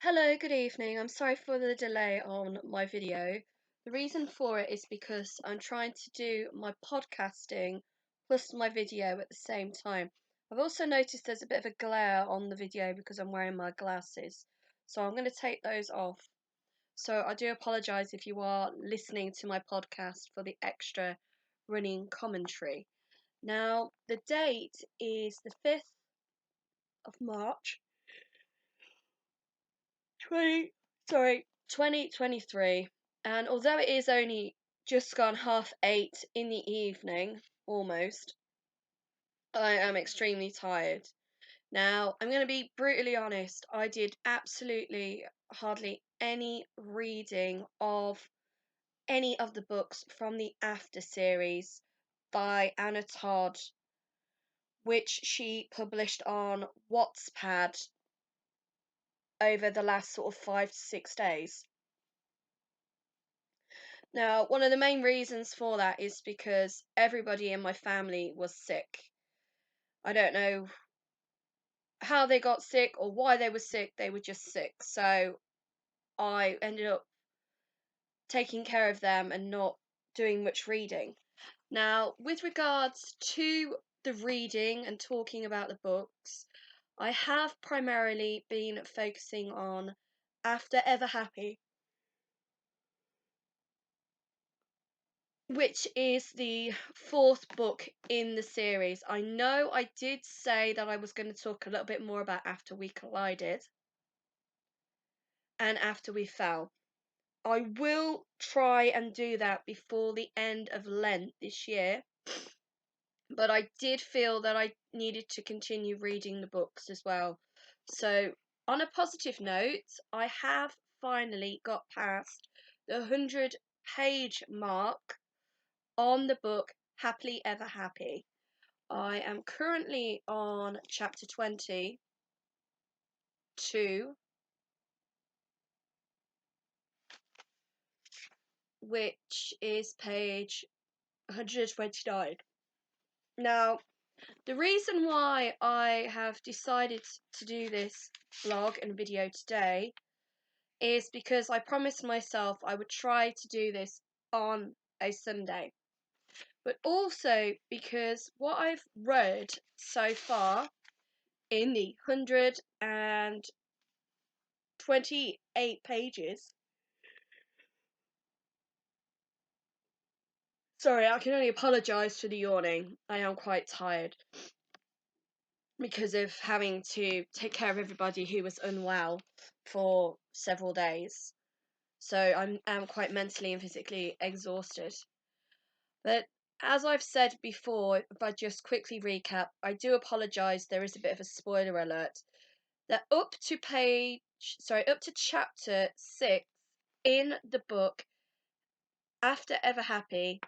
Hello, good evening. I'm sorry for the delay on my video. The reason for it is because I'm trying to do my podcasting plus my video at the same time. I've also noticed there's a bit of a glare on the video because I'm wearing my glasses. So I'm going to take those off. So I do apologise if you are listening to my podcast for the extra running commentary. Now, the date is the 5th of March 20, 2023. And although it is only just gone 8:30 in the evening, almost, I am extremely tired. Now, I'm going to be brutally honest, I did absolutely hardly any reading of any of the books from the After series by Todd, which she published on Wattpad over the last sort of 5 to 6 days. Now, one of the main reasons for that is because everybody in my family was sick. I don't know how they got sick or why they were sick, they were just sick. So I ended up taking care of them and not doing much reading. Now, with regards to the reading and talking about the books, I have primarily been focusing on After Ever Happy, which is the fourth book in the series. I know I did say that I was going to talk a little bit more about After We Collided and After We Fell. I will try and do that before the end of Lent this year, but I did feel that I needed to continue reading the books as well. So, on a positive note, I have finally got past the 100-page mark on the book Happily Ever Happy. I am currently on chapter 22, which is page 129. Now, the reason why I have decided to do this vlog and video today is because I promised myself I would try to do this on a Sunday. But also because what I've read so far in the 128 pages. Sorry, I can only apologise for the yawning. I am quite tired because of having to take care of everybody who was unwell for several days. So I'm quite mentally and physically exhausted. But as I've said before, if I just quickly recap, I do apologise, there is a bit of a spoiler alert. That up to chapter 6 in the book After Ever Happy,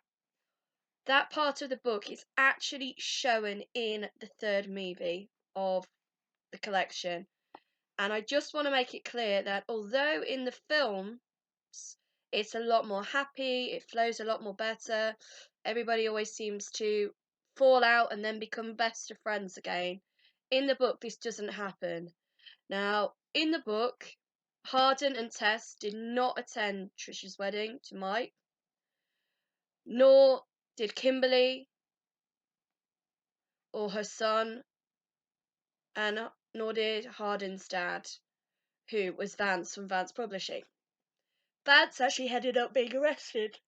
that part of the book is actually shown in the third movie of the collection. And I just want to make it clear that although in the films it's a lot more happy, it flows a lot more better, everybody always seems to fall out and then become best of friends again. In the book, this doesn't happen. Now, in the book, Hardin and Tess did not attend Trisha's wedding to Mike, nor did Kimberly or her son, and nor did Hardin's dad, who was Vance from Vance Publishing. Vance actually ended up being arrested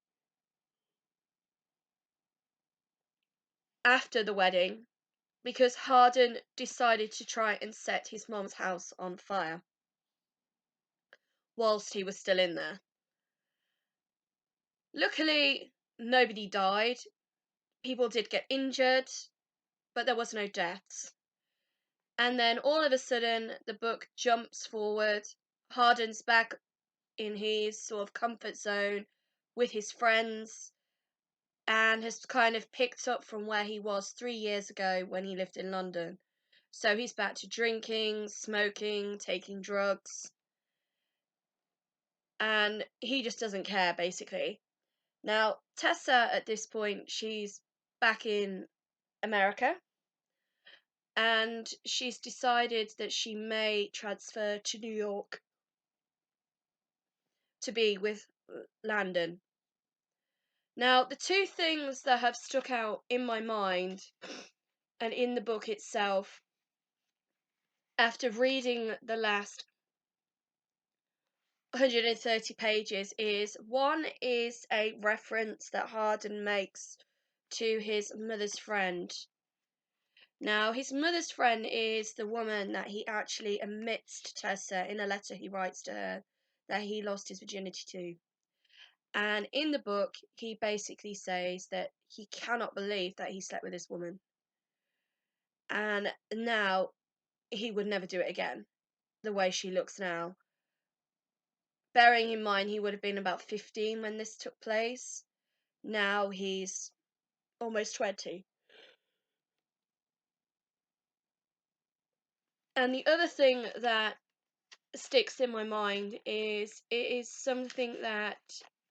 after the wedding because Hardin decided to try and set his mum's house on fire whilst he was still in there. Luckily, nobody died. People did get injured, but there was no deaths. And then all of a sudden, the book jumps forward. Hardin's back in his sort of comfort zone with his friends and has kind of picked up from where he was 3 years ago when he lived in London. So he's back to drinking, smoking, taking drugs, and he just doesn't care, basically. Now, Tessa, at this point, she's back in America, and she's decided that she may transfer to New York to be with Landon. Now, the two things that have stuck out in my mind and in the book itself, after reading the last 130 pages, is one is a reference that Harden makes to his mother's friend. Now, his mother's friend is the woman that he actually admits to Tessa in a letter he writes to her that he lost his virginity to. And in the book, he basically says that he cannot believe that he slept with this woman. And now he would never do it again, the way she looks now. Bearing in mind he would have been about 15 when this took place. Now he's almost 20. And the other thing that sticks in my mind is it is something that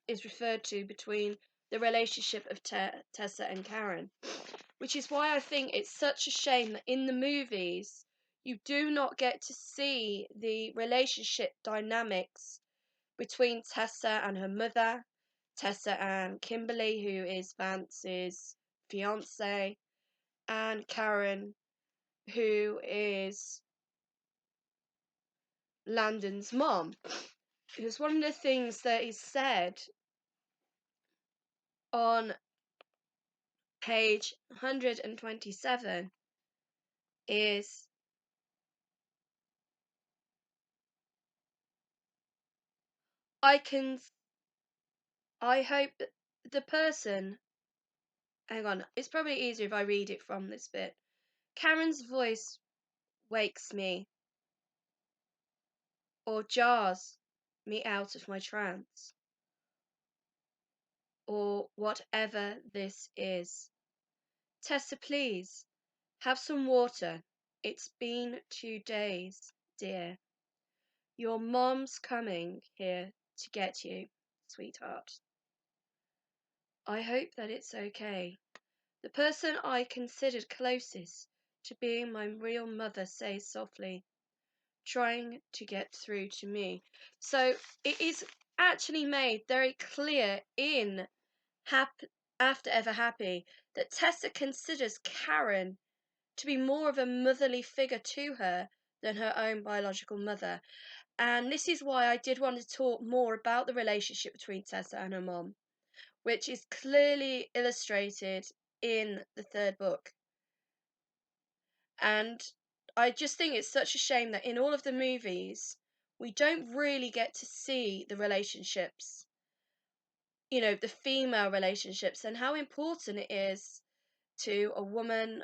is referred to between the relationship of Tessa and Karen, which is why I think it's such a shame that in the movies you do not get to see the relationship dynamics between Tessa and her mother, Tessa and Kimberly, who is Vance's fiance, and Karen, who is Landon's mom. Because one of the things that is said on page 127 is, I hope that the person, hang on, it's probably easier if I read it from this bit. Karen's voice wakes me or jars me out of my trance, or whatever this is. Tessa, please, have some water. It's been 2 days, dear. Your mom's coming here to get you, sweetheart. I hope that it's okay. The person I considered closest to being my real mother says softly, trying to get through to me. So it is actually made very clear in After Ever Happy that Tessa considers Karen to be more of a motherly figure to her than her own biological mother. And this is why I did want to talk more about the relationship between Tessa and her mom, which is clearly illustrated in the third book. And I just think it's such a shame that in all of the movies, we don't really get to see the relationships, the female relationships, and how important it is to a woman,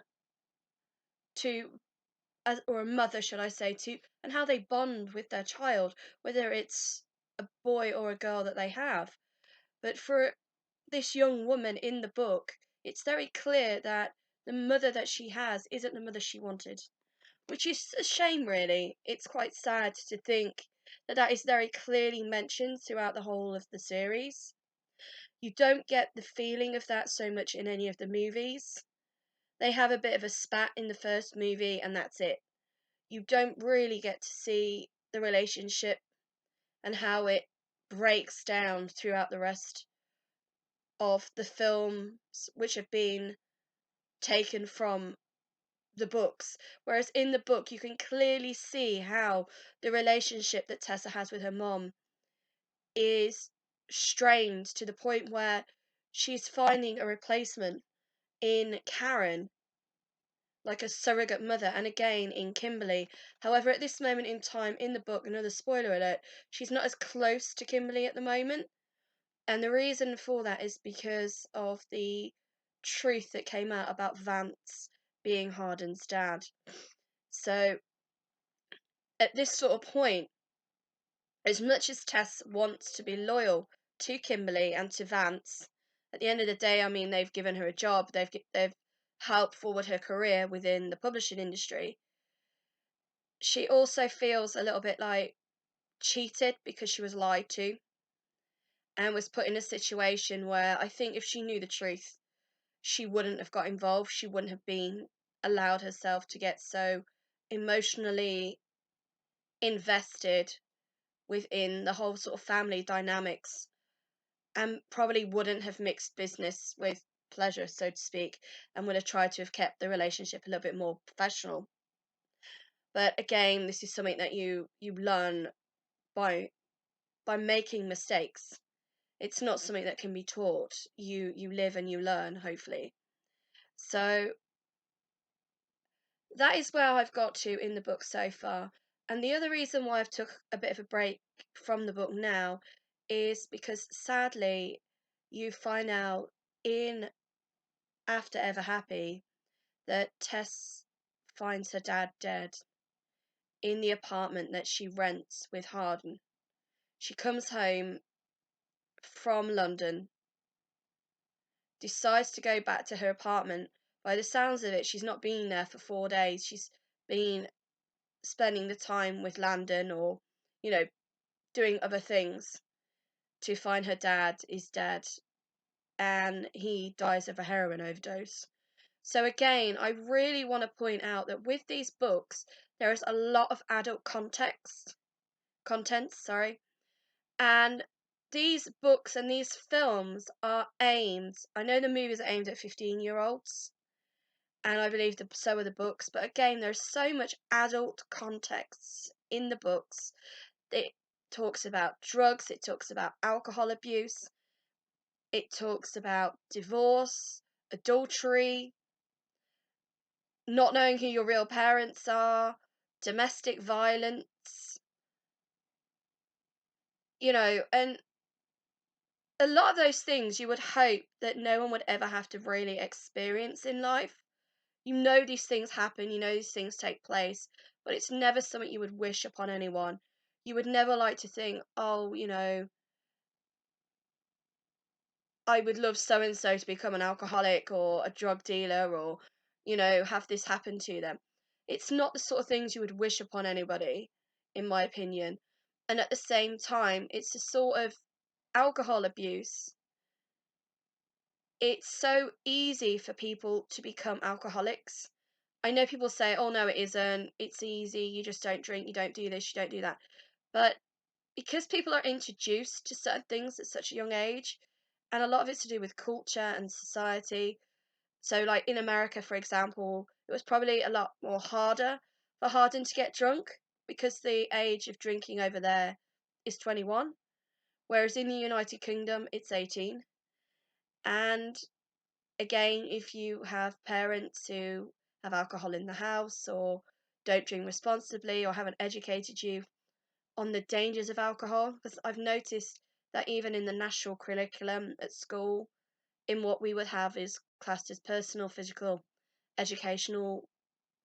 or a mother, should I say, and how they bond with their child, whether it's a boy or a girl that they have. But for this young woman in the book, it's very clear that the mother that she has isn't the mother she wanted, which is a shame, really. It's quite sad to think that that is very clearly mentioned throughout the whole of the series. You don't get the feeling of that so much in any of the movies. They have a bit of a spat in the first movie, and that's it. You don't really get to see the relationship and how it breaks down throughout the rest of the films, which have been taken from the books. Whereas in the book, you can clearly see how the relationship that Tessa has with her mom is strained to the point where she's finding a replacement in Karen, like a surrogate mother, and again in Kimberly. However, at this moment in time in the book, another spoiler alert, she's not as close to Kimberly at the moment. And the reason for that is because of the truth that came out about Vance being Harden's dad. So at this sort of point, as much as Tess wants to be loyal to Kimberly and to Vance, at the end of the day, I mean, they've given her a job, they've helped forward her career within the publishing industry. She also feels a little bit like cheated because she was lied to and was put in a situation where I think if she knew the truth, she wouldn't have got involved. She wouldn't have been allowed herself to get so emotionally invested within the whole sort of family dynamics, and probably wouldn't have mixed business with pleasure, so to speak, and would have tried to have kept the relationship a little bit more professional. But again, this is something that you learn by making mistakes. It's not something that can be taught. You live and you learn, hopefully. So that is where I've got to in the book so far. And the other reason why I've took a bit of a break from the book now is because sadly you find out in After Ever Happy that Tess finds her dad dead in the apartment that she rents with Harden. She comes home from London, decides to go back to her apartment. By the sounds of it, she's not been there for 4 days. She's been spending the time with Landon, or, you know, doing other things, to find her dad is dead and he dies of a heroin overdose. So again, I really want to point out that with these books, there is a lot of adult content, sorry, and these books and these films are aimed. I know the movies are aimed at 15-year-olds, and I believe so are the books. But again, there's so much adult context in the books. It talks about drugs. It talks about alcohol abuse. It talks about divorce, adultery, not knowing who your real parents are, domestic violence, and a lot of those things you would hope that no one would ever have to really experience in life. These things happen, these things take place, but it's never something you would wish upon anyone. You would never like to think, oh, I would love so and so to become an alcoholic or a drug dealer, or, have this happen to them. It's not the sort of things you would wish upon anybody, in my opinion. And at the same time, it's a sort of alcohol abuse. It's so easy for people to become alcoholics. I know people say, oh, no, it isn't. It's easy. You just don't drink. You don't do this. You don't do that. But because people are introduced to certain things at such a young age, and a lot of it's to do with culture and society. So, like in America, for example, it was probably a lot more harder for Harden to get drunk because the age of drinking over there is 21, whereas in the United Kingdom, it's 18. And again, if you have parents who have alcohol in the house, or don't drink responsibly, or haven't educated you on the dangers of alcohol, because I've noticed that even in the national curriculum at school, in what we would have is classed as personal, physical, educational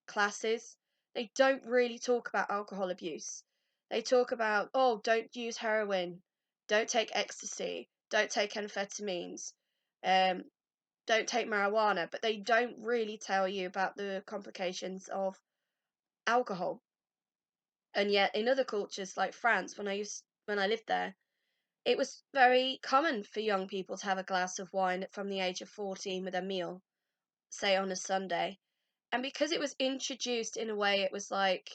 classes, they don't really talk about alcohol abuse. They talk about, oh, don't use heroin, don't take ecstasy, don't take amphetamines, um, don't take marijuana, but they don't really tell you about the complications of alcohol. And yet, in other cultures like France, when I lived there, it was very common for young people to have a glass of wine from the age of 14 with a meal, say on a Sunday. And because it was introduced in a way, it was like,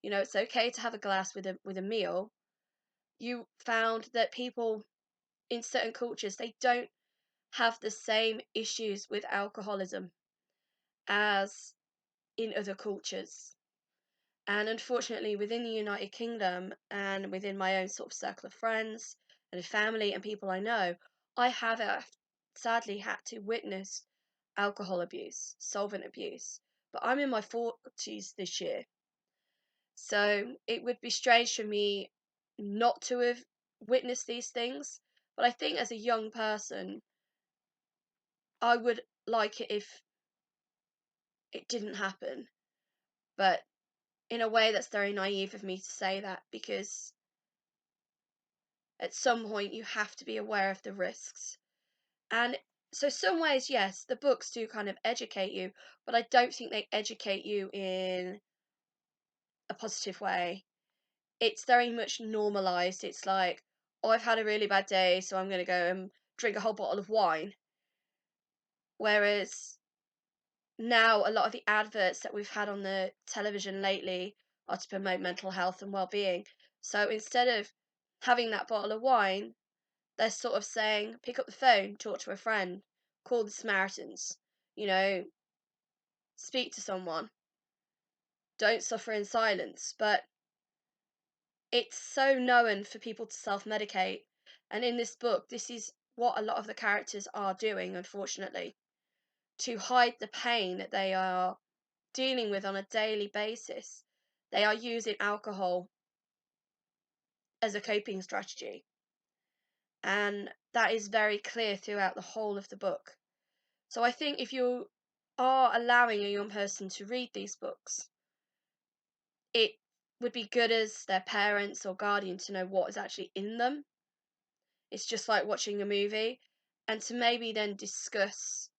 it's okay to have a glass with a meal. You found that people in certain cultures, they don't have the same issues with alcoholism as in other cultures. And unfortunately, within the United Kingdom and within my own sort of circle of friends and family and people I know, I have sadly had to witness alcohol abuse, solvent abuse. But I'm in my 40s this year. So it would be strange for me not to have witnessed these things. But I think as a young person, I would like it if it didn't happen. But in a way, that's very naive of me to say that, because at some point you have to be aware of the risks. And so, some ways, yes, the books do kind of educate you, but I don't think they educate you in a positive way. It's very much normalized. It's like, oh, I've had a really bad day, so I'm going to go and drink a whole bottle of wine. Whereas now, a lot of the adverts that we've had on the television lately are to promote mental health and well-being. So instead of having that bottle of wine, they're sort of saying, pick up the phone, talk to a friend, call the Samaritans, you know, speak to someone, don't suffer in silence. But it's so known for people to self medicate. And in this book, this is what a lot of the characters are doing, unfortunately, to hide the pain that they are dealing with on a daily basis. They are using alcohol as a coping strategy. And that is very clear throughout the whole of the book. So I think if you are allowing a young person to read these books, it would be good as their parents or guardian to know what is actually in them. It's just like watching a movie, and to maybe then discuss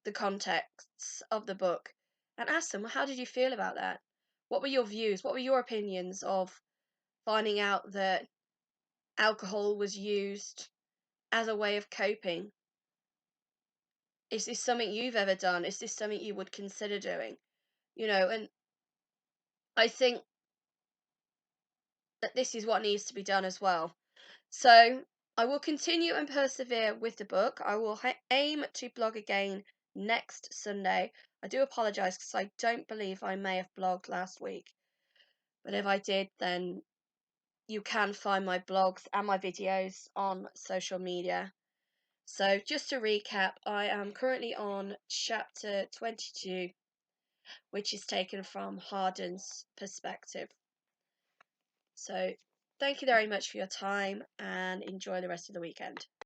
the contexts of the book and ask them, well, how did you feel about that? What were your views? What were your opinions of finding out that alcohol was used as a way of coping? Is this something you've ever done? Is this something you would consider doing? And I think that this is what needs to be done as well. So I will continue and persevere with the book. I will aim to blog again next Sunday. I do apologise because I don't believe I may have blogged last week. But if I did, then you can find my blogs and my videos on social media. So just to recap, I am currently on chapter 22, which is taken from Harden's perspective. So thank you very much for your time and enjoy the rest of the weekend.